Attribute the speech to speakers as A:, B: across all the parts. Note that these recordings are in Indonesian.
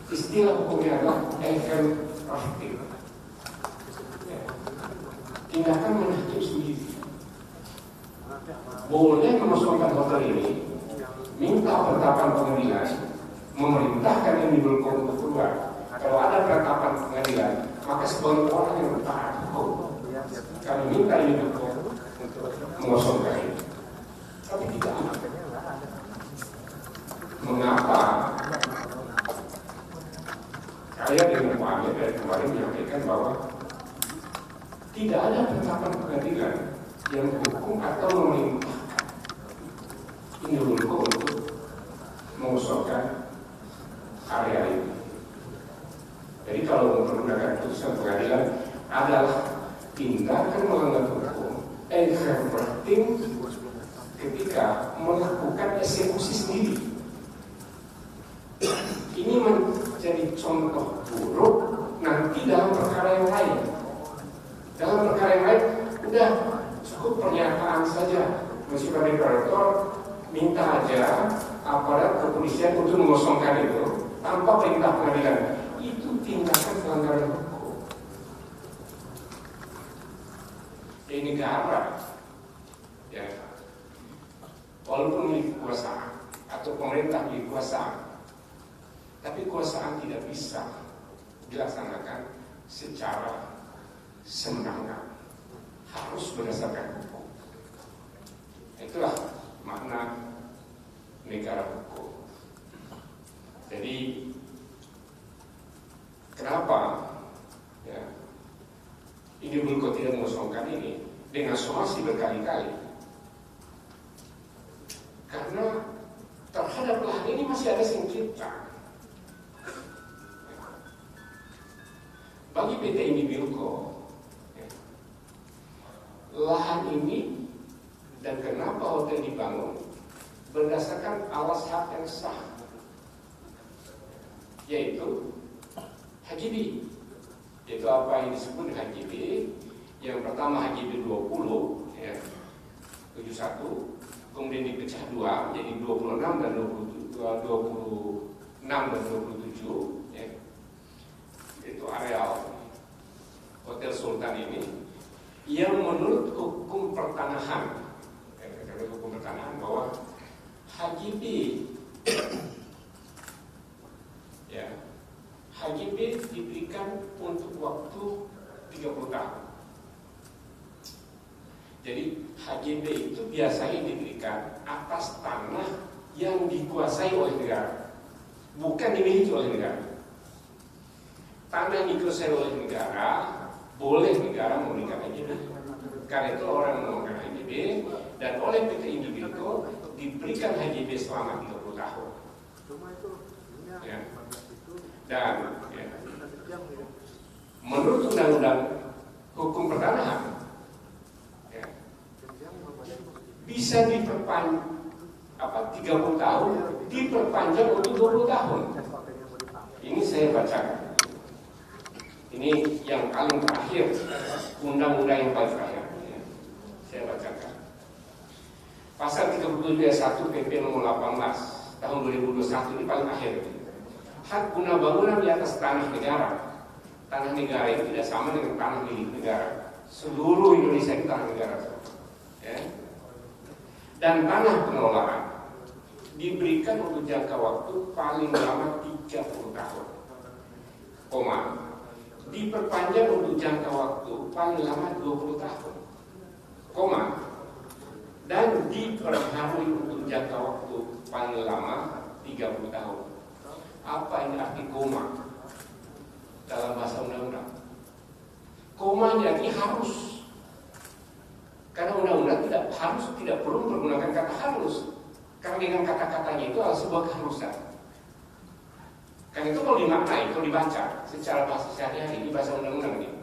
A: Istilah hukumnya adalah efektif, tindakan menakjub sendiri. Boleh mengosongkan hotel ini, minta penetapan pengadilan, memerintahkan yang dibelkong untuk keluar. Kalau ada penetapan pengadilan, maka sebagai orang yang taat hukum, kami minta ini untuk mengosongkan ini. Tapi tidak. Mengapa? Saya dengan Pak Amir dari kemarin menyampaikan bahwa tidak ada penetapan pengadilan yang hukum atau memerintahkan ini hukum untuk mengusulkan area ini. Jadi kalau menggunakan putusan pengadilan adalah tindakan melanggar hukum, penting ketika melakukan eksekusi sendiri. Ini menjadi contoh buruk nanti dalam perkara yang lain. Dalam perkara yang lain, udah cukup pernyataan saja. Municipal Operator minta aja aparat kepolisian untuk mengosongkan itu tanpa perintah pengadilan. Itu tindakan pelanggaran hukum. Di negara, ya, walaupun milik kekuasaan atau pemerintah milik kekuasaan, tapi kekuasaan tidak bisa dilaksanakan secara sembarangan, harus berdasarkan hukum. Itulah makna negara hukum. Jadi kenapa ya, ini Bulko tidak mengosongkan ini dengan somasi berkali-kali? Karena terhadap lahan ini masih ada sengketa. Bagi PT Indobilco, lahan ini dan kenapa hotel dibangun berdasarkan alas hak yang sah, yaitu HGB, yaitu apa yang disebut HGB. Yang pertama HGB 20, ya, 71, kemudian dipecah dua jadi 26 dan 27, ya. Itu areal Hotel Sultan ini yang menurut hukum pertanahan, bahwa HGB ya, HGB diberikan untuk waktu 30 tahun. Jadi HGB itu biasanya diberikan atas tanah yang dikuasai oleh negara, bukan dimiliki oleh negara. Tanah yang dikuasai oleh negara, boleh negara memberikan HGB. Karena itu orang menggunakan HGB, dan oleh PT Indobilco diberikan HGB selama 30 tahun. Ya. Dan ya, menurut undang-undang hukum pertanahan, ya, bisa diperpanjang 30 tahun, diperpanjang untuk 20 tahun. Ini saya bacakan. Ini yang paling terakhir, undang-undang yang paling terakhir. Ya, saya bacakan. Pasal 37 ayat 1 PP nomor 18 tahun 2021 ini paling akhir. Hak guna bangunan di atas tanah negara. Tanah negara itu tidak sama dengan tanah milik negara. Seluruh Indonesia itu tanah negara. Ya. Dan tanah pengelolaan diberikan untuk jangka waktu paling lama 30 tahun. Diperpanjang untuk jangka waktu paling lama 20 tahun. Dan diperbarui untuk jangka waktu paling lama 30 tahun. Apa ini arti koma dalam bahasa undang-undang? Koma jadi harus. Karena undang-undang tidak perlu menggunakan kata harus. Karena dengan kata-katanya itu adalah sebuah keharusan. Kan itu kalau dimaknai, kalau dibaca secara bahasa sehari-hari di bahasa undang-undang ini,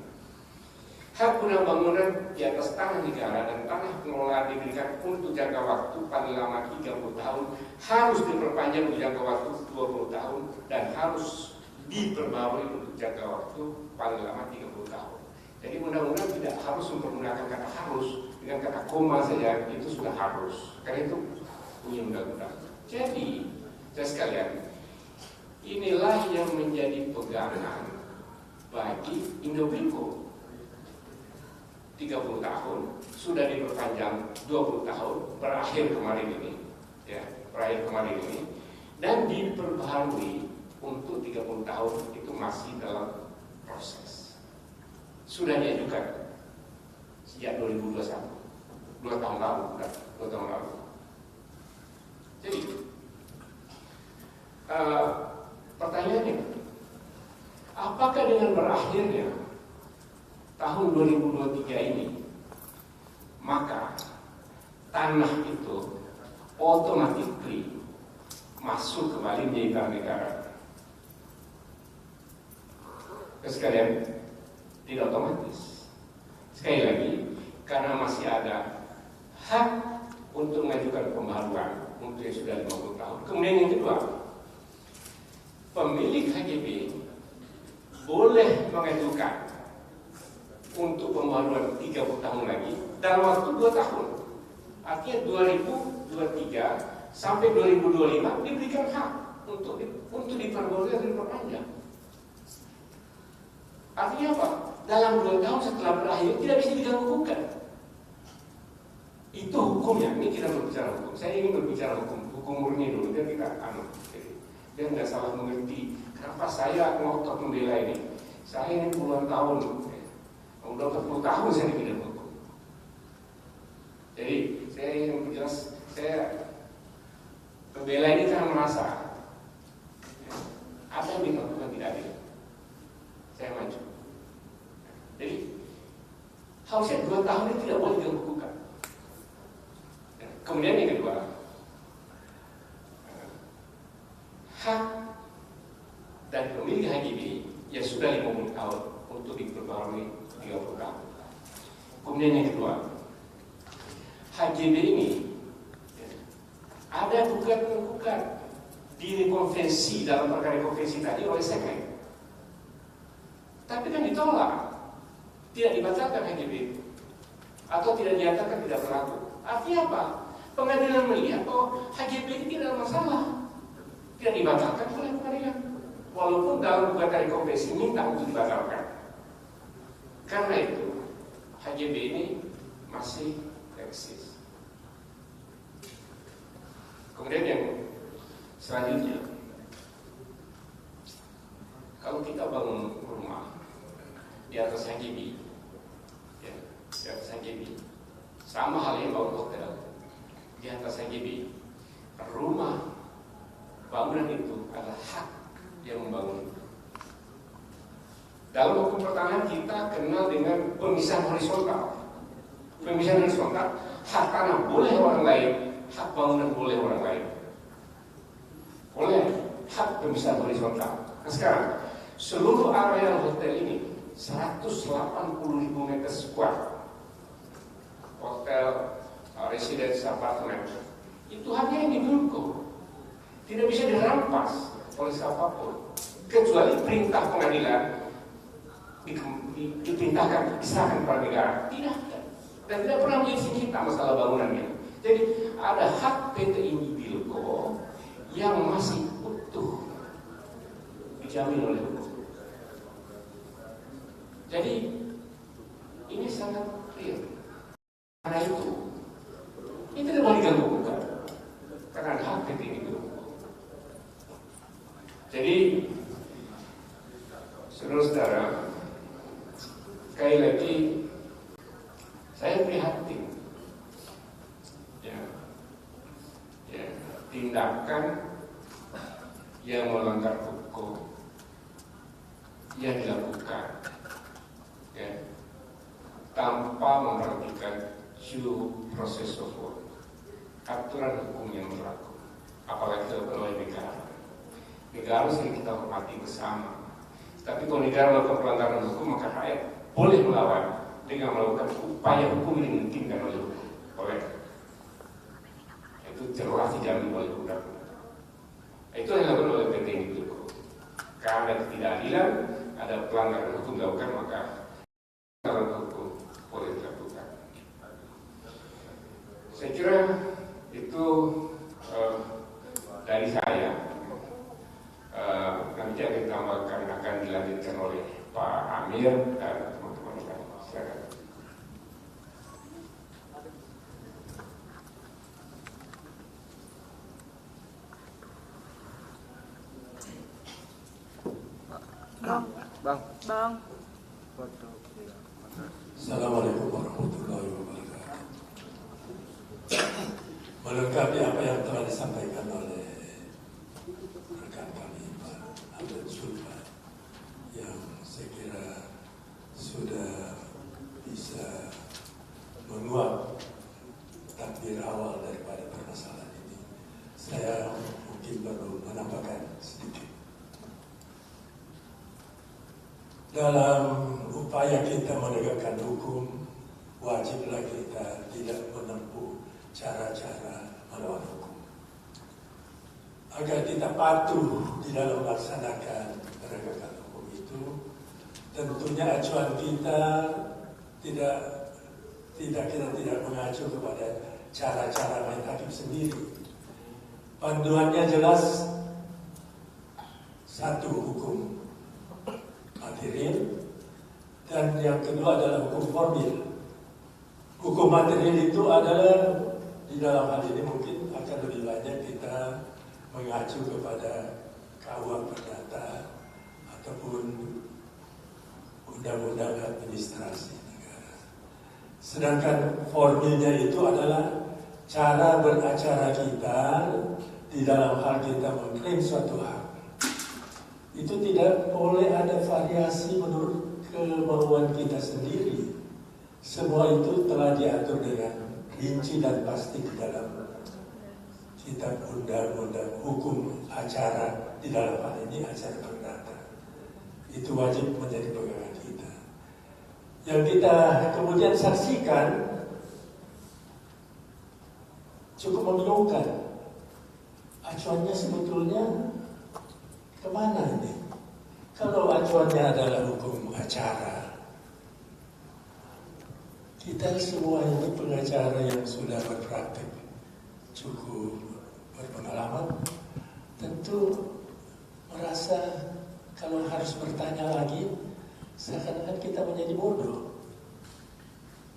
A: hak guna bangunan di atas tanah negara dan tanah pengelolaan diberikan untuk jangka waktu paling lama 30 tahun, harus diperpanjang untuk jangka waktu 20 tahun, dan harus diperbarui untuk jangka waktu paling lama 30 tahun. Jadi undang-undang tidak harus menggunakan kata harus, dengan kata koma saja itu sudah harus. Karena itu punya undang-undang. Jadi Saya sekalian, inilah yang menjadi pegangan bagi Indobilco. 30 tahun, sudah diperpanjang 20 tahun, berakhir kemarin ini, ya, dan diperbaharui untuk 30 tahun itu masih dalam proses. Sudah diajukan sejak 2021, 2 tahun lalu. Jadi, pertanyaannya, apakah dengan berakhirnya tahun 2023 ini, maka tanah itu otomatis masuk kembali menjadi tanah negara? Sekalian, tidak otomatis. Sekali lagi, karena masih ada hak untuk mengajukan pembaharuan untuk yang sudah 50 tahun. Kemudian yang kedua, pemilik HGB boleh mengajukan untuk pembaharuan 30 tahun lagi dalam waktu 2 tahun. Artinya 2023 sampai 2025 diberikan hak untuk diperbolehkan dan diperpanjang. Artinya apa? Dalam 2 tahun setelah berakhir tidak bisa diganggu-gugat. Itu hukumnya. Ini kita berbicara hukum. Saya ingin berbicara hukum murni dulu. Biar kita biar nggak salah mengerti. Kenapa saya ngotot membela ini? Saya ini puluhan tahun, udah 40 tahun saya di bidang hukum. Jadi saya ingin berjelas, saya membela ini karena merasa apa yang dilakukan tidak adil. Saya maju. Jadi harusnya 2 tahun ini tidak boleh diganggu-gugat. Kemudian yang kedua, hak dan pemilik HGB yang sudah 50 tahun untuk diperbarui 30 tahun. Kemudian yang kedua, HGB ini ada gugat-gugat di konvensi dalam perkara konvensi tadi oleh Seknek. Tapi kan ditolak, tidak dibatalkan HGB atau tidak dinyatakan tidak berlaku. Artinya apa? Pengadilan melihat HGB ini tidak ada masalah, tidak dibatalkan oleh pengadilan, walaupun dalam gugatan konvensi minta untuk dibatalkan. Karena itu HGB ini masih eksis. Kemudian yang selanjutnya, kalau kita bangun rumah di atas HGB, ya, di atas HGB, sama halnya bangun hotel di atas HGB, rumah bangunan itu adalah hak yang membangun. Dalam hukum pertanahan kita kenal dengan pemisahan horizontal. Pemisahan horizontal, hak tanah boleh orang lain, hak bangunan boleh orang lain. Oleh hak pemisahan horizontal. Nah sekarang, seluruh area hotel ini 180.000 meter square, hotel, residence, apartemen, itu hanya yang dimiliki, tidak bisa dirampas oleh siapapun, kecuali perintah pengadilan diperintahkan, diserahkan kepada negara. Tidak, dan tidak pernah menjadi sengketa masalah bangunannya. Jadi ada hak PT Indobilco yang masih utuh dijamin oleh hukum. Jadi ini sangat clear. Karena itu ini tidak boleh diganggu-gugat karena ada hak PT Indobilco. Jadi saudara-saudara, sekali lagi saya prihatin ya, tindakan yang melanggar hukum yang dilakukan ya, tanpa memperhatikan due process of law, aturan hukum yang berlaku, apalagi dilakukan oleh negara. Negara harus kita hormati bersama. Tapi kalau negara melakukan pelanggaran hukum, maka rakyat boleh melawan dengan melakukan upaya hukum yang dimungkinkan oleh hukum. Itu jelas dijamin oleh undang-undang. Itu yang dilakukan oleh PT Indobilco. Karena ketidakadilan, ada pelanggaran hukum dilakukan, maka pelanggaran hukum boleh dilakukan. Saya kira itu dari saya.
B: Bang.
C: Assalamualaikum warahmatullahi wabarakatuh. Melengkapi apa yang telah disampaikan oleh rekan kami Pak Abdul Sultan, yang saya kira sudah bisa menguap takdir awal daripada permasalahan ini. Saya mungkin perlu menambahkan sedikit. Dalam upaya kita menegakkan hukum, wajiblah kita tidak menempuh cara-cara melawan hukum. Agar kita patuh di dalam melaksanakan penegakan hukum itu, tentunya acuan kita kita tidak mengacu kepada cara-cara main hakim sendiri. Panduannya jelas, satu, hukum material, dan yang kedua adalah hukum formil. Hukum material itu adalah, di dalam hal ini mungkin akan lebih banyak kita mengacu kepada KUH Perdata ataupun undang-undang administrasi negara. Sedangkan formilnya itu adalah cara beracara kita di dalam hal kita mengklaim suatu hak. Itu tidak boleh ada variasi menurut kemauan kita sendiri. Semua itu telah diatur dengan rinci dan pasti di dalam kitab undang-undang hukum acara, di dalam hal ini acara perdata. Itu wajib menjadi pegangan kita. Yang kita kemudian saksikan cukup membingungkan. Acuannya sebetulnya kemana ini? Kalau acuannya adalah hukum acara, kita semua ini pengacara yang sudah berpraktek cukup berpengalaman, tentu merasa kalau harus bertanya lagi, seakan-akan kita menjadi bodoh.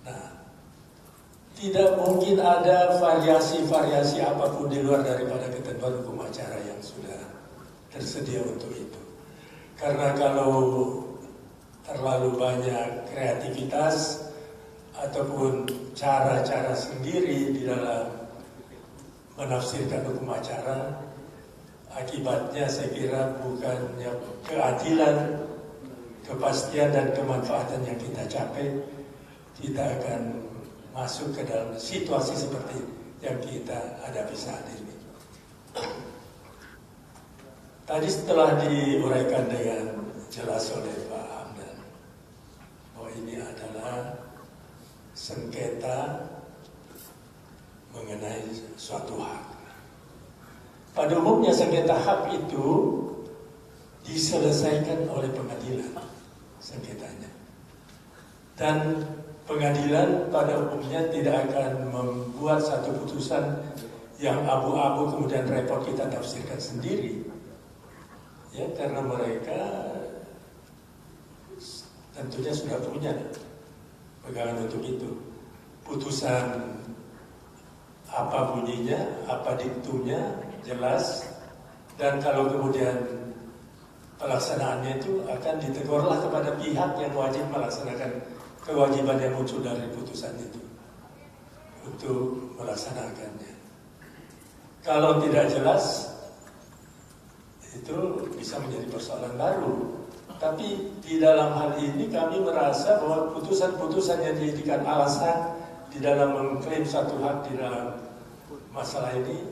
C: Nah, tidak mungkin ada variasi-variasi apapun di luar daripada ketentuan hukum acara yang sudah tersedia untuk itu. Karena kalau terlalu banyak kreativitas ataupun cara-cara sendiri di dalam menafsirkan hukum acara, akibatnya saya kira bukannya keadilan, kepastian dan kemanfaatan yang kita capai, kita akan masuk ke dalam situasi seperti yang kita hadapi saat ini. Tadi setelah diuraikan dengan jelas oleh Pak Hamdan bahwa ini adalah sengketa mengenai suatu hak. Pada umumnya sengketa hak itu diselesaikan oleh pengadilan sengketanya. Dan pengadilan pada umumnya tidak akan membuat satu putusan yang abu-abu kemudian repot kita tafsirkan sendiri. Ya, karena mereka tentunya sudah punya pegangan untuk itu. Putusan apa bunyinya, apa diktumnya, jelas. Dan kalau kemudian pelaksanaannya itu akan ditegurlah kepada pihak yang wajib melaksanakan kewajiban yang muncul dari putusan itu untuk melaksanakannya. Kalau tidak jelas, itu bisa menjadi persoalan baru. Tapi di dalam hal ini kami merasa bahwa putusan-putusan yang dijadikan alasan di dalam mengklaim satu hak di dalam masalah ini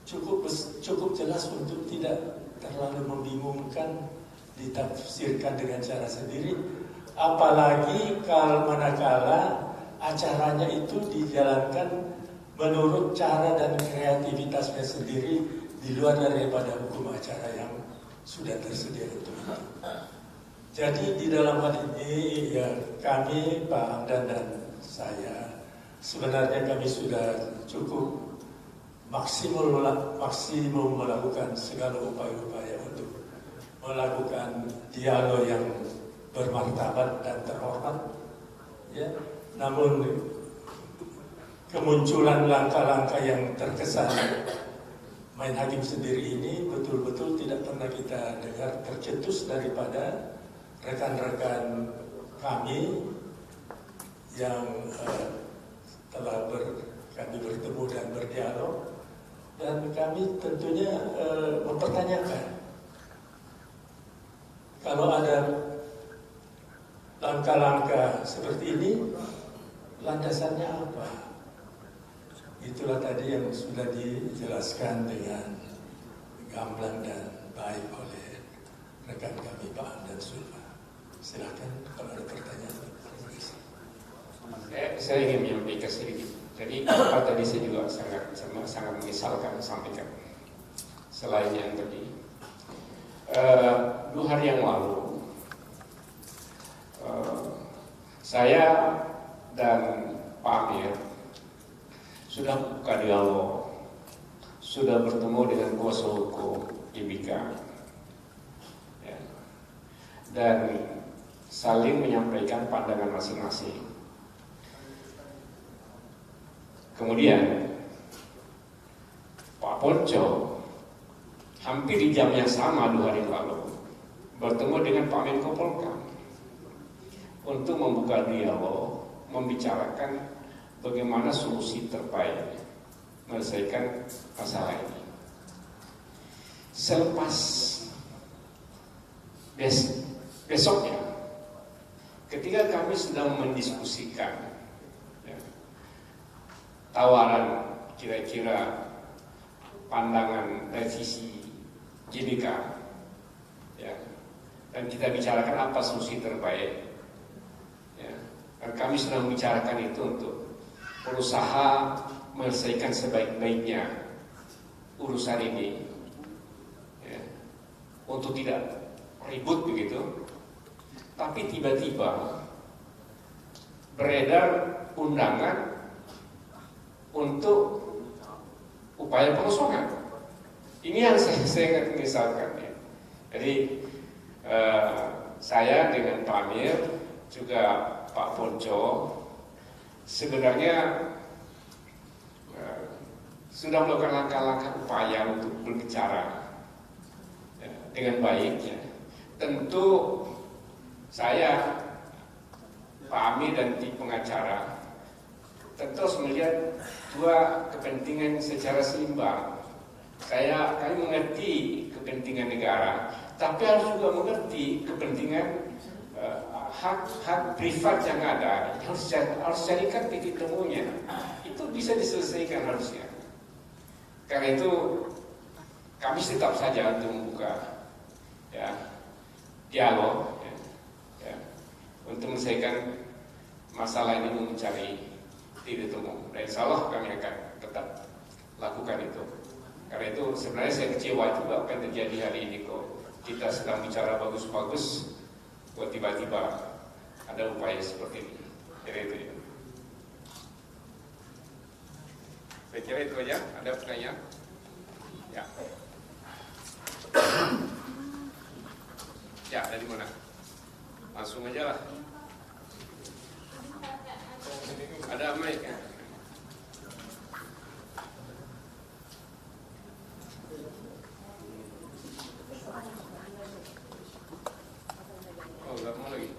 C: cukup jelas untuk tidak terlalu membingungkan, ditafsirkan dengan cara sendiri. Apalagi kalau manakala acaranya itu dijalankan menurut cara dan kreativitasnya sendiri di luar daripada hukum acara yang sudah tersedia untuk itu. Jadi di dalam hal ini ya kami, Pak Hamdan dan saya, sebenarnya kami sudah cukup maksimum melakukan segala upaya-upaya untuk melakukan dialog yang bermartabat dan terhormat. Ya, namun kemunculan langkah-langkah yang terkesan main hakim sendiri ini betul-betul tidak pernah kita dengar tercetus daripada rekan-rekan kami yang telah kami bertemu dan berdialog, dan kami tentunya mempertanyakan kalau ada langkah-langkah seperti ini, landasannya apa? Itulah tadi yang sudah dijelaskan dengan gamblang dan baik oleh rekan kami Pak Am dan Sulfa. Silakan kalau ada pertanyaan.
A: Saya ingin menyampaikan sedikit. Jadi apa tadi saya juga sangat menyesalkan sampaikan. Selain yang tadi, 2 hari yang lalu saya dan Pak Amir sudah buka dialog, sudah bertemu dengan kuasa hukum IBK, ya, dan saling menyampaikan pandangan masing-masing. Kemudian Pak Ponco hampir di jam yang sama 2 hari lalu bertemu dengan Pak Menko Polhukam untuk membuka dialog, membicarakan bagaimana solusi terbaik menyelesaikan masalah ini. Selepas besoknya, ketika kami sedang mendiskusikan tawaran kira-kira pandangan revisi GBK, ya, dan kita bicarakan apa solusi terbaik, ya, dan kami sedang membicarakan itu untuk berusaha menyelesaikan sebaik-baiknya urusan ini, ya, untuk tidak ribut begitu. Tapi tiba-tiba beredar undangan untuk upaya pengosongan. Ini yang saya sangat menyesalkan, ya. Jadi saya dengan Pak Amir juga Pak Ponco sebenarnya sudah melakukan langkah-langkah upaya untuk berbicara, ya, dengan baik, ya. Tentu saya, Pak Amir dan tim pengacara tentu harus melihat 2 kepentingan secara seimbang. Kami mengerti kepentingan negara, tapi harus juga mengerti kepentingan hak privat yang ada. Harus carikan titik temunya. Itu bisa diselesaikan harusnya. Karena itu kami tetap saja untuk membuka, ya, dialog, ya, untuk menyelesaikan masalah ini, mencari titik temu. Dan insya Allah kami akan tetap lakukan itu. Karena itu sebenarnya saya kecewa juga apa yang terjadi hari ini kok. Kita sedang bicara bagus-bagus, kok tiba-tiba ada upaya seperti ini. Kira itu ya. Saya kira itu aja. Ada pertanyaan? Ya. Ya, dari mana? Langsung aja lah. Ada mic ya? Oh, nggak mau lagi.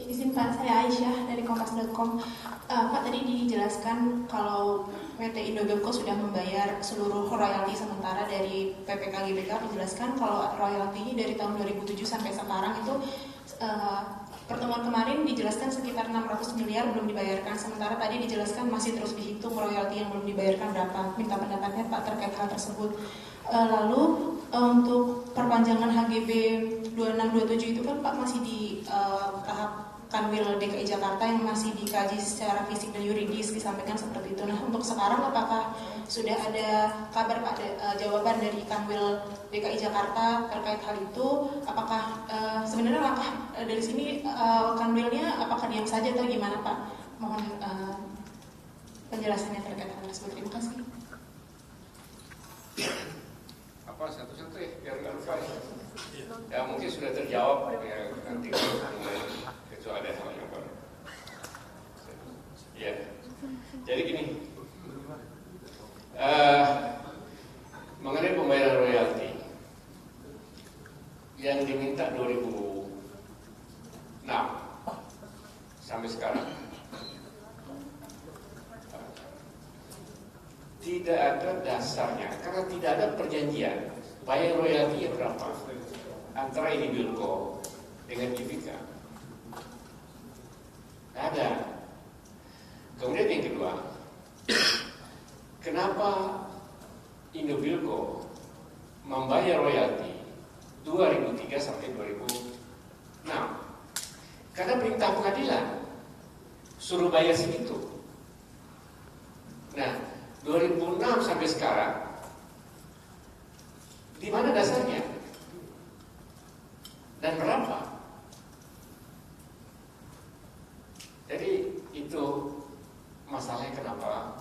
B: Izin Pak, saya Aisyah dari Kompas.com. Pak, tadi dijelaskan kalau PT Indobilco sudah membayar seluruh royalti sementara dari PPK GBK. Dijelaskan kalau royaltinya dari tahun 2007 sampai sekarang itu pertemuan kemarin dijelaskan sekitar 600 miliar belum dibayarkan. Sementara tadi dijelaskan masih terus dihitung royalti yang belum dibayarkan berapa. Minta pendapatnya Pak terkait hal tersebut. Lalu untuk perpanjangan HGB 2627 itu kan Pak masih di tahap Kanwil DKI Jakarta yang masih dikaji secara fisik dan yuridis, disampaikan seperti itu. Nah, untuk sekarang apakah sudah ada kabar Pak, jawaban dari Kanwil DKI Jakarta terkait hal itu? Apakah sebenarnya langkah dari sini Kanwilnya apakah diam saja atau gimana Pak? Mohon penjelasannya terkait hal tersebut. Terima kasih.
A: Apa satu-satu ya, biar nggak lupa ya. Ya mungkin sudah terjawab ya, nanti itu ada hal yang baru. Ya, jadi gini, mengenai pembayaran royalti yang diminta 2007 bayar royaltinya berapa antara Indobilco dengan GBK? Nggak ada. Kemudian yang kedua, kenapa Indobilco membayar royalti 2003 sampai 2006? Karena perintah pengadilan suruh bayar segitu. Nah, 2006 sampai sekarang, di mana dasarnya? Dan berapa? Jadi itu masalahnya kenapa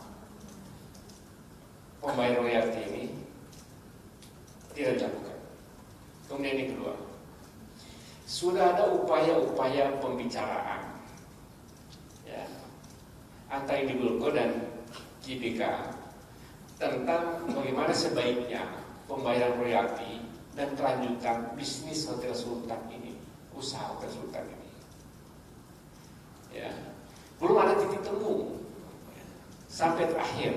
A: pembayar royalti ini tidak dilakukan. Kemudian yang kedua, sudah ada upaya-upaya pembicaraan ya, antara Indobilco dan GBK tentang bagaimana sebaiknya pembayaran royalti dan kelanjutan bisnis Hotel Sultan ini, usaha Hotel Sultan ini. Ya, belum ada titik temu sampai terakhir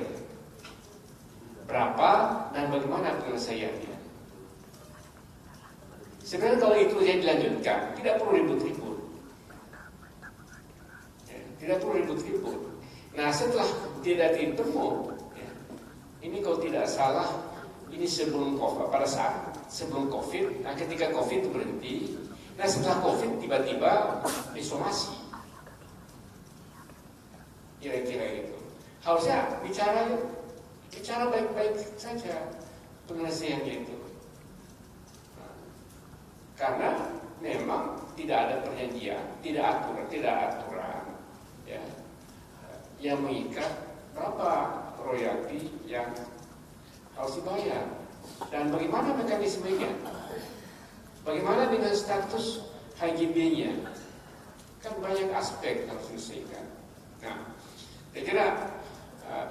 A: berapa dan bagaimana penyelesaiannya. Sebenarnya kalau itu yang dilanjutkan, tidak perlu ribut-ribut. Ya, tidak perlu ribut-ribut. Nah, setelah tidak titik temu, ya, ini kalau tidak salah, ini sebelum COVID, pada saat sebelum COVID, nah ketika COVID itu berhenti, nah setelah COVID tiba-tiba disomasi. Kira-kira itu. Harusnya bicara baik-baik saja penyelesaiannya itu. Nah, karena memang tidak ada perjanjian, tidak aturan, ya, yang mengikat berapa royalti yang harus dibayar dan bagaimana mekanismenya, bagaimana dengan status HGB-nya, kan banyak aspek yang harus diselesaikan. Nah, saya kira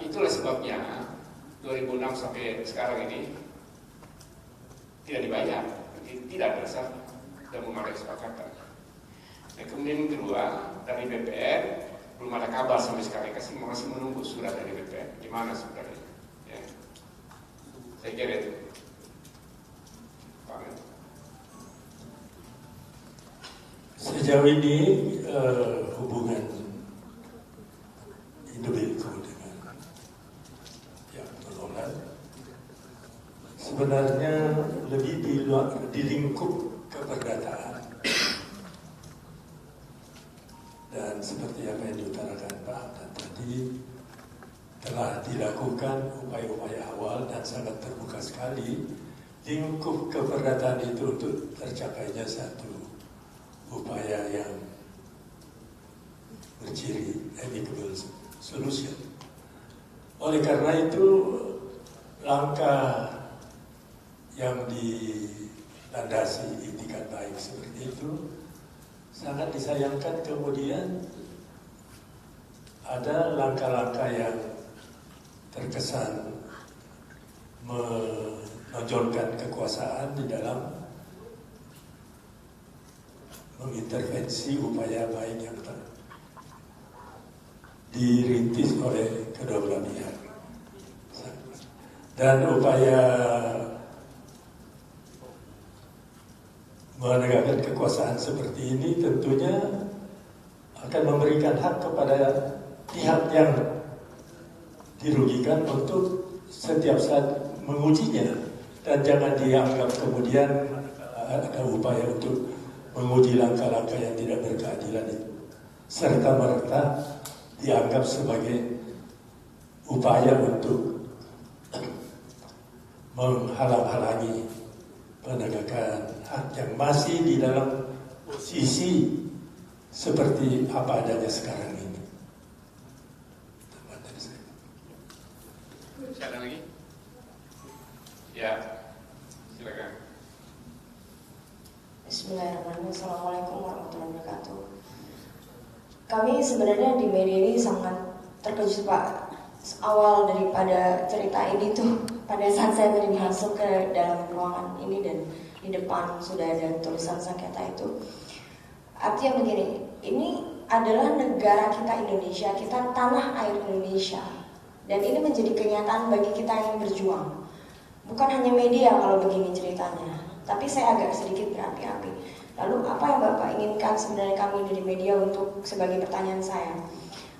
A: itulah sebabnya 2006 sampai sekarang ini tidak dibayar, tidak ada dasar dan belum ada kesepakatan. Nah, kemudian yang kedua, dari BPR belum ada kabar sampai sekarang, masih menunggu surat dari BPR. Gimana sebenarnya? Ya. Saya kira itu. Pak.
C: Sejauh ini hubungan Indobilco dengan yang mengelola sebenarnya lebih di lingkup keperdataan. Dan seperti apa yang diutarakan Pak Hamdan tadi, telah dilakukan upaya-upaya awal dan sangat terbuka sekali lingkup keperdataan itu untuk tercapainya satu upaya yang berciri amicable solution. Oleh karena itu, langkah yang dilandasi itikat baik seperti itu sangat disayangkan kemudian ada langkah-langkah yang terkesan menonjolkan kekuasaan di dalam mengintervensi upaya baik yang dirintis oleh kedua belah pihak. Dan upaya menegakkan kekuasaan seperti ini tentunya akan memberikan hak kepada pihak yang dirugikan untuk setiap saat mengujinya, dan jangan dianggap kemudian ada upaya untuk menguji langkah-langkah yang tidak berkeadilan itu serta-merta dianggap sebagai upaya untuk menghalang-halangi penegakan hak yang masih di dalam posisi seperti apa adanya sekarang ini.
A: Ada lagi? Ya, silakan.
D: Bismillahirrahmanirrahim. Assalamualaikum warahmatullahi wabarakatuh. Kami sebenarnya di media ini sangat terkejut Pak. Awal daripada cerita ini tuh pada saat saya tadi masuk ke dalam ruangan ini dan di depan sudah ada tulisan sengketa itu. Artinya begini, ini adalah negara kita Indonesia, kita tanah air Indonesia, dan ini menjadi kenyataan bagi kita yang berjuang. Bukan hanya media kalau begini ceritanya, tapi saya agak sedikit berapi-api. Lalu apa yang Bapak inginkan sebenarnya kami dari media untuk, sebagai pertanyaan saya,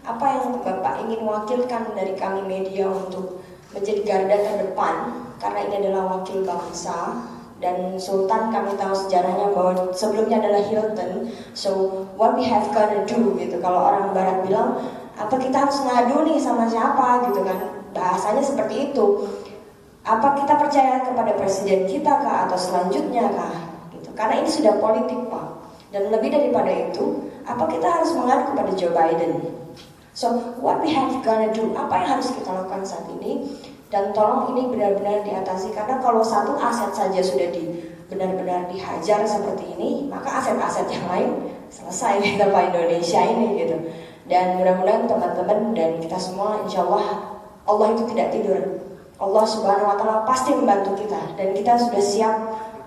D: apa yang Bapak ingin wakilkan dari kami media untuk menjadi garda terdepan, karena ini adalah wakil bangsa, dan Sultan kami tahu sejarahnya bahwa sebelumnya adalah Hilton. So what we have gonna do gitu. Kalau orang Barat bilang, apa kita harus ngadu nih sama siapa gitu kan, bahasanya seperti itu. Apa kita percaya kepada presiden kita kah atau selanjutnya kah gitu. Karena ini sudah politik Pak. Dan lebih daripada itu, apa kita harus mengadu kepada Joe Biden. So what we have gonna do, apa yang harus kita lakukan saat ini, dan tolong ini benar-benar diatasi. Karena kalau satu aset saja sudah benar-benar dihajar seperti ini, maka aset-aset yang lain selesai kita Pak Indonesia ini gitu. Dan mudah-mudahan teman-teman dan kita semua, insya Allah itu tidak tidur. Allah Subhanahu wa Ta'ala pasti membantu kita, dan kita sudah siap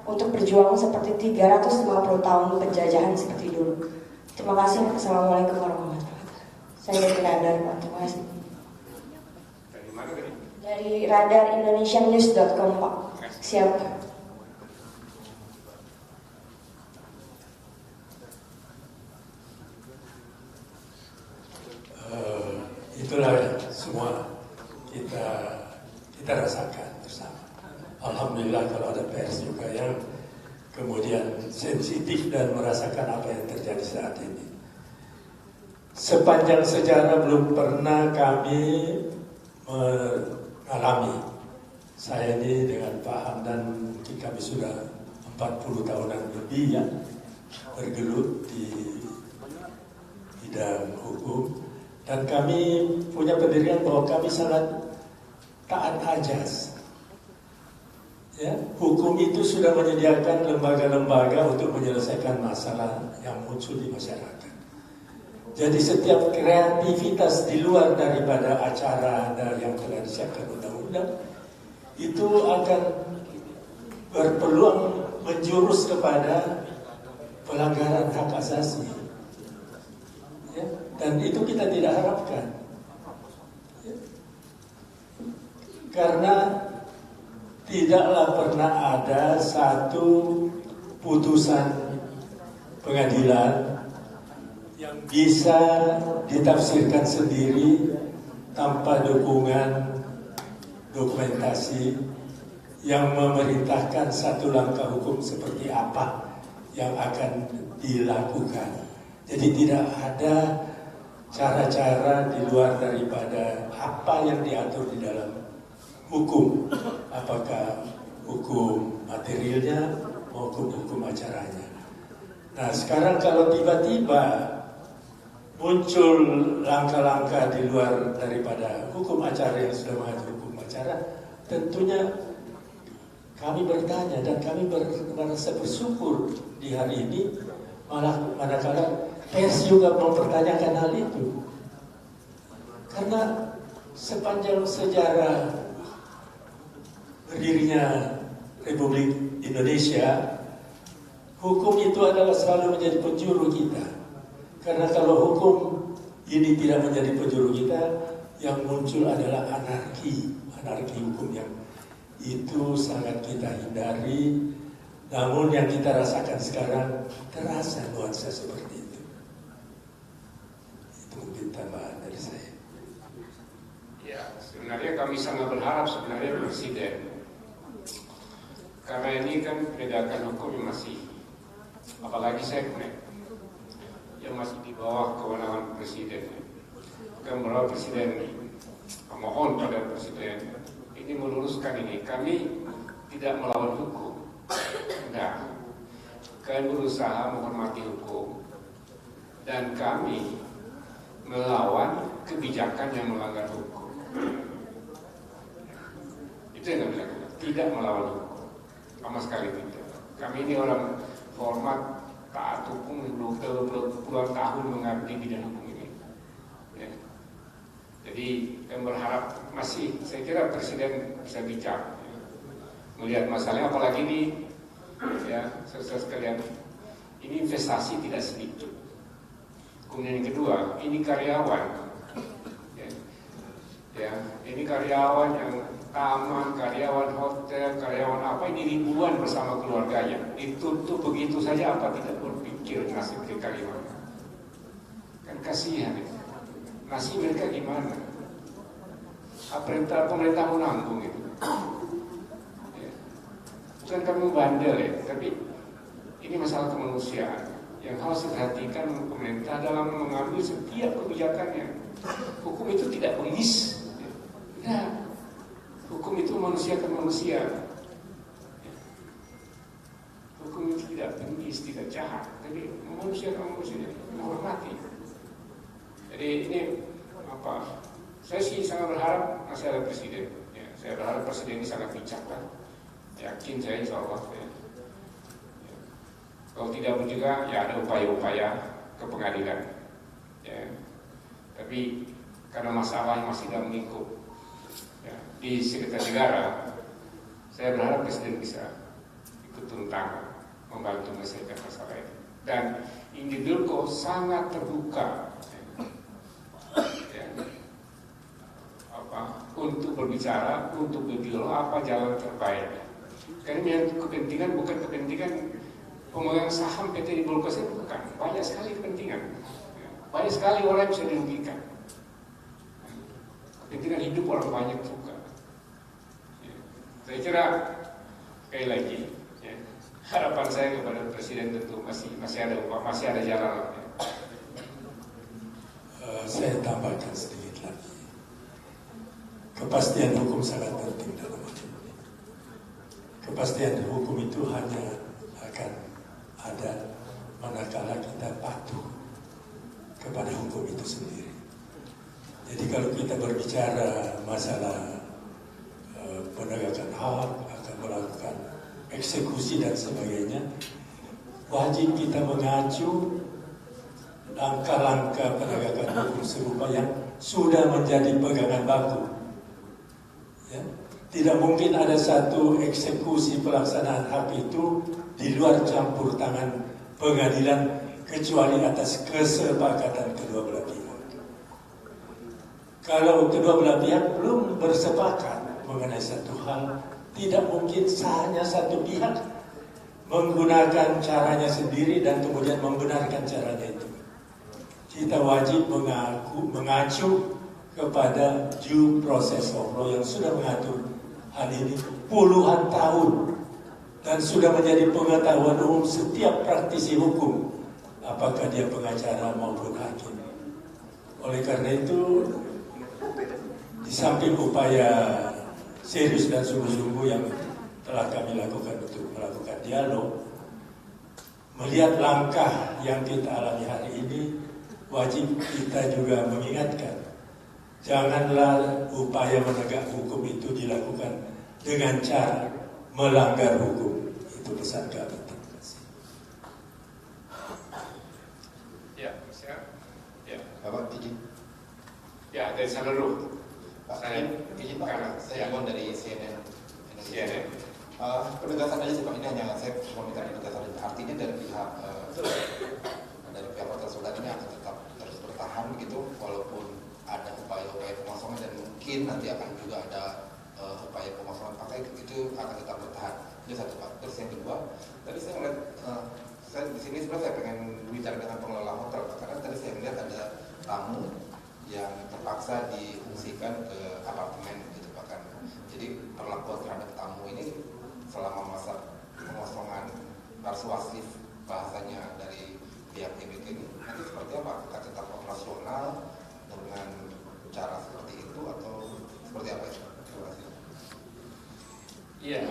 D: untuk berjuang seperti 350 tahun penjajahan seperti dulu. Terima kasih. Assalamualaikum warahmatullahi wabarakatuh. Saya dari Radar Pak. Terima kasih.
A: Dari mana tadi?
D: Dari radarindonesiannews.com Pak. Siap.
C: Itulah semua kita rasakan bersama. Alhamdulillah kalau ada pers juga yang kemudian sensitif dan merasakan apa yang terjadi saat ini. Sepanjang sejarah belum pernah kami mengalami. Saya ini dengan Pak Hamdan, kami sudah 40 tahunan lebih ya bergelut di bidang hukum, dan kami punya pendirian bahwa kami sangat taat ajas. Ya, hukum itu sudah menyediakan lembaga-lembaga untuk menyelesaikan masalah yang muncul di masyarakat. Jadi setiap kreativitas di luar daripada acara yang telah disiapkan undang-undang itu akan berpeluang menjurus kepada pelanggaran hak asasi. Ya, dan itu kita tidak harapkan. Karena tidaklah pernah ada satu putusan pengadilan yang bisa ditafsirkan sendiri tanpa dukungan dokumentasi yang memerintahkan satu langkah hukum seperti apa yang akan dilakukan. Jadi tidak ada cara-cara di luar daripada apa yang diatur di dalam hukum, apakah hukum materialnya maupun hukum acaranya. Nah sekarang kalau tiba-tiba muncul langkah-langkah di luar daripada hukum acara yang sudah mengatur hukum acara, tentunya kami bertanya dan kami merasa bersyukur di hari ini, malah manakala pers juga mempertanyakan hal itu. Karena sepanjang sejarah berdirinya Republik Indonesia, hukum itu adalah selalu menjadi penjuru kita. Karena kalau hukum ini tidak menjadi penjuru kita, yang muncul adalah anarki hukum yang itu sangat kita hindari. Namun yang kita rasakan sekarang terasa nuansa seperti itu. Itu mungkin tambahan dari saya.
A: Ya, sebenarnya kami sangat berharap sebenarnya Presiden, karena ini kan penegakan hukum yang masih, apalagi segmen yang masih di bawah kewenangan Presiden. Kan bahwa Presiden memohon pada Presiden ini meluruskan ini. Kami tidak melawan hukum, enggak. Kami berusaha menghormati hukum, dan kami melawan kebijakan yang melanggar hukum. Itu yang kami lakukan, tidak melawan hukum, sama sekali tidak. Kami ini orang hormat, taat hukum, puluhan tahun mengabdi bidang hukum ini. Ya. Jadi kami berharap masih, saya kira Presiden bisa bijak ya, melihat masalahnya, apalagi ini ya saudara sekalian, ini investasi tidak sedikit. Kemudian yang kedua, ini karyawan. Ya, ini karyawan yang taman, karyawan hotel, karyawan apa ini ribuan bersama keluarganya. Ditutup begitu saja, apa tidak berpikir nasib mereka gimana? Kan kasihan ya. Nasib mereka gimana? Pemerintah mau nanggung itu. Ya. Bukan kami bandel ya, tapi ini masalah kemanusiaan yang harus diperhatikan pemerintah dalam mengambil setiap kebijakannya. Hukum itu tidak bengis. Ya. Hukum itu memanusiakan manusia. Hukum itu tidak bengis, tidak jahat, tapi memanusiakan manusia, menghormati. Jadi ini apa? Saya sih sangat berharap masih ada presiden. Ya, saya berharap presiden ini sangat bijak lah. Yakin saya insya Allah. Ya. Ya. Kalau tidak pun juga ya ada upaya-upaya ke pengadilan. Ya. Tapi karena masalah yang masih dalam lingkup ya, di sekitar negara, saya berharap presiden bisa ikut turun tangan membantu menyelesaikan masalah ini. Dan Indidulko sangat terbuka ya, untuk berbicara, untuk berdialog apa jalan terbaik. Karena yang kepentingan bukan kepentingan pemegang saham PT Indidulko saja, bukan. Banyak sekali kepentingan. Banyak sekali orang yang bisa dirugikan. Kepentingan hidup orang banyak juga. Ya. Saya kira sekali lagi ya, harapan saya kepada presiden tentu masih ada jalan. Ya.
C: Saya tambahkan sedikit lagi. Kepastian hukum sangat penting dalam hal ini. Kepastian hukum itu hanya akan ada manakala kita patuh kepada hukum itu sendiri. Jadi kalau kita berbicara masalah penegakan hak, akan melakukan eksekusi dan sebagainya, wajib kita mengacu langkah-langkah penegakan hukum serupa yang sudah menjadi pegangan baku. Ya. Tidak mungkin ada satu eksekusi pelaksanaan hak itu di luar campur tangan pengadilan kecuali atas kesepakatan kedua belah pihak. Kalau kedua belah pihak belum bersepakat mengenai satu hal, tidak mungkin hanya satu pihak menggunakan caranya sendiri dan kemudian membenarkan caranya itu. Kita wajib mengacu kepada due process of law yang sudah mengatur hal ini puluhan tahun dan sudah menjadi pengetahuan umum setiap praktisi hukum, apakah dia pengacara maupun hakim. Oleh karena itu, di samping upaya serius dan sungguh-sungguh yang telah kami lakukan untuk melakukan dialog, melihat langkah yang kita alami hari ini, wajib kita juga mengingatkan, janganlah upaya menegak hukum itu dilakukan dengan cara melanggar hukum. Itu pesan kami.
A: Ya, siap. Ya,
E: Bapak izin.
A: Ya, dari sana dulu.
E: Pak,
A: Saya
E: izin Pak, saya Iwan dari CNN Indonesia.
A: CNN.
E: Penegasan aja sih Pak, ini hanya saya cuma minta penegasan aja. Artinya dari pihak Hotel Sultan ini akan tetap terus bertahan begitu, walaupun ada upaya-upaya pengosongan dan mungkin nanti akan juga ada upaya pengosongan partai, itu akan tetap bertahan. Itu satu Pak. Terus yang kedua, tadi saya melihat saya di sini sebenarnya saya pengen bicara dengan pengelola hotel Pak, karena tadi saya melihat ada tamu yang terpaksa diungsikan ke apartemen gitu Pak kan. Jadi perlakuan terhadap tamu ini selama masa pengosongan persuasif bahasanya dari pihak GBK ini nanti seperti apa? Kita tetap operasional dengan cara seperti itu atau seperti apa ya? Terima kasih.
A: Iya,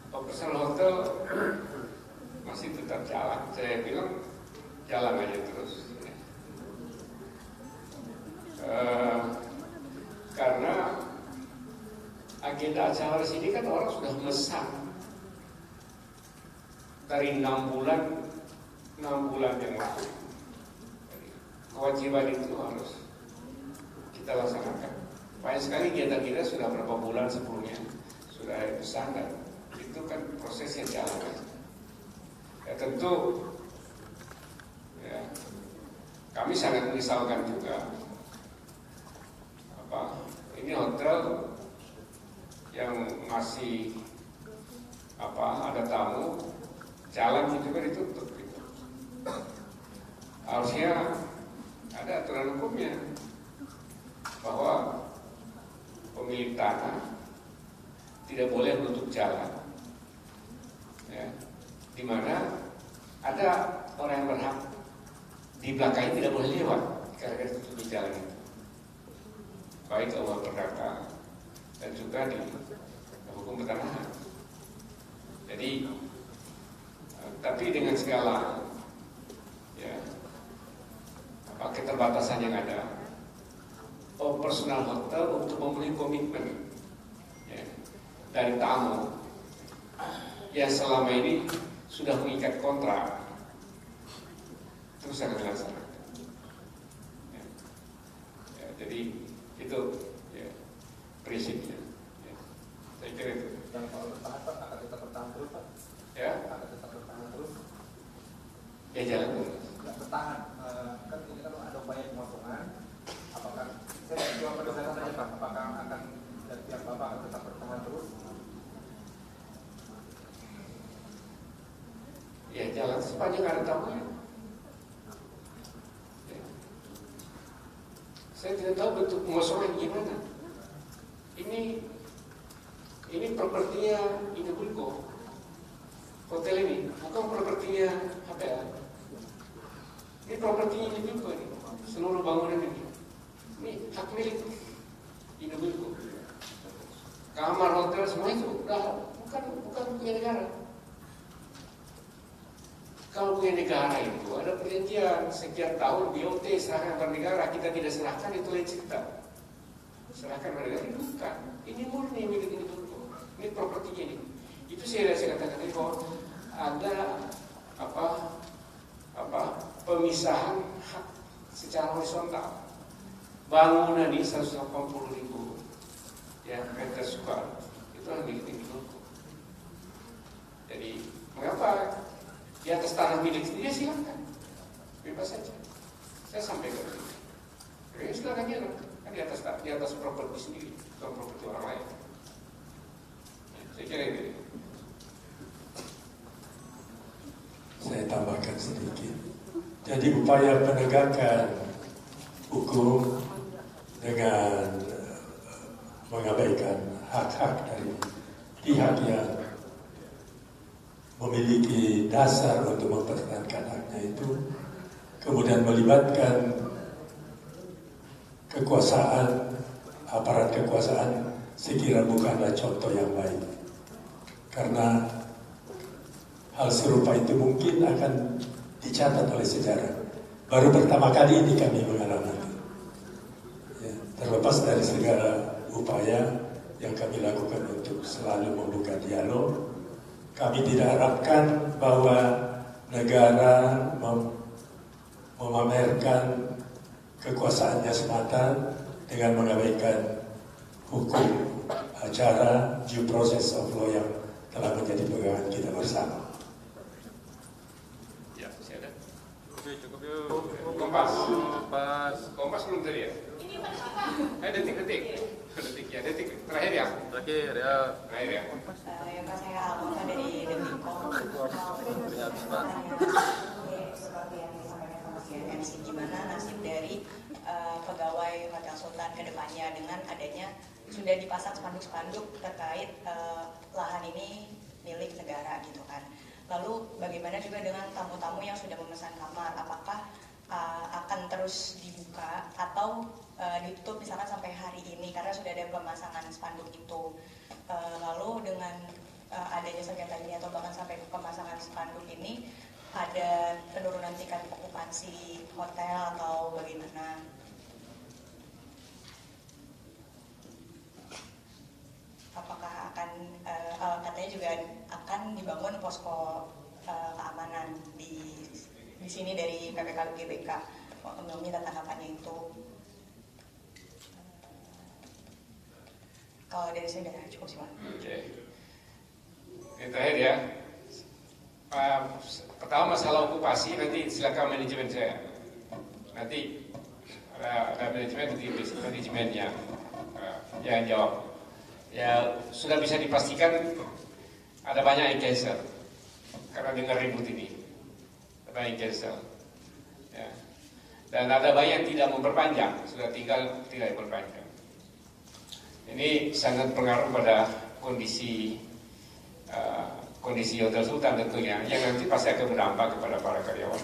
A: operasional hotel masih tetap jalan. Saya bilang jalan aja terus. Karena agenda acara di sini kan orang sudah memesan dari 6 bulan yang lalu. Kewajiban itu harus kita laksanakan. Banyak sekali kita sudah berapa bulan sebelumnya sudah ada pesan dan itu kan prosesnya jalan. Ya tentu ya, kami sangat menyesalkan juga ini hotel yang masih ada tamu, jalan itu kan ditutup gitu. Harusnya ada aturan hukumnya bahwa pemilik tanah tidak boleh menutup jalan, ya, di mana ada orang yang berhak di belakangnya tidak boleh lewat karena ditutup di jalan itu, baik Allah perdata dan juga di hukum pertanahan. Jadi, tapi dengan segala keterbatasan yang ada, personal hotel untuk membeli komitmen dari tamu yang selama ini sudah mengikat kontrak terus akan dilaksanakan. Jadi itu prinsipnya. Saya kira itu.
F: Dan kalau bertahan Pak, akan tetap bertahan terus Pak?
A: Ya?
F: Akan tetap bertahan terus?
A: Ya jalan terus.
F: Tidak bertahan, kan ini kan ada upaya pengosongan. Apakah, saya cuma berdasarkan saja Pak, apakah akan dari pihak Bapak akan tetap bertahan terus?
A: Ya jalan sepanjang ada tamunya. Ya. Saya tidak tahu bentuk pengosongan gimana. Ini propertinya Indobilco. Hotel ini bukan propertinya HPL. Ini propertinya Indobilco ini. Seluruh bangunan ini. Ini hak milik Indobilco. Kamar hotel semua itu bukan punya negara. Kalau punya negara itu ada perjanjian sekian tahun BOT serahkan kepada negara, kita tidak serahkan, itu lain cerita. Serahkan kepada negara, bukan. Ini murni milik ini dulu. Ini propertinya ini. Itu saya katakan tadi bahwa ada pemisahan hak secara horizontal. Bangunan ini 180.000 meter square itu adalah milik ini dulu. Jadi mengapa di atas tanah milik sendiri silakan, bebas saja. Saya sampaikan itu. Ya, silakan jalan. Kan di atas properti sendiri, bukan properti orang lain. Ya, saya kira itu.
C: Saya tambahkan sedikit. Jadi upaya penegakan hukum dengan mengabaikan hak-hak dari pihak yang memiliki dasar untuk mempertahankan haknya itu, kemudian melibatkan kekuasaan, aparat kekuasaan, saya kira bukanlah contoh yang baik. Karena hal serupa itu mungkin akan dicatat oleh sejarah. Baru pertama kali ini kami mengalami. Ya, terlepas dari segala upaya yang kami lakukan untuk selalu membuka dialog, kami tidak harapkan bahwa negara memamerkan kekuasaannya semata dengan mengabaikan hukum, acara, due process of law yang telah menjadi pegangan kita bersama.
A: Ya, masih ada.
F: Cukup yuk.
A: Kompas belum tadi ya? Detik. Detik terakhir ya.
F: Terakhir ya.
D: Ya Pak, saya Almota dari Demikom. Seperti yang disampaikan sama CNN, gimana nasib dari pegawai Hotel Sultan ke depannya dengan adanya sudah dipasang spanduk-spanduk terkait lahan ini milik negara gitu kan. Lalu bagaimana juga dengan tamu-tamu yang sudah memesan kamar, apakah akan terus dibuka atau ditutup misalkan sampai hari ini karena sudah ada pemasangan spanduk itu. Lalu dengan adanya sengketa ini atau bahkan sampai pemasangan spanduk ini, ada penurunan tingkat okupansi hotel atau bagaimana? Apakah akan katanya juga akan dibangun posko keamanan di sini dari PPK GBK, meminta tanggapannya itu. Kalau dari saya sudah cukup sih Pak.
A: Oke. Yang terakhir ya. Pertama masalah okupasi, nanti silakan manajemen saya. Nanti ada manajemennya yang jawab. Ya sudah bisa dipastikan ada banyak yang cancel karena dengar ribut ini, ada yang cancel. Ya. Dan ada banyak yang tidak memperpanjang, sudah tinggal tidak memperpanjang. Ini sangat pengaruh pada kondisi hotel Sultan tentunya, yang nanti pasti akan berdampak kepada para karyawan.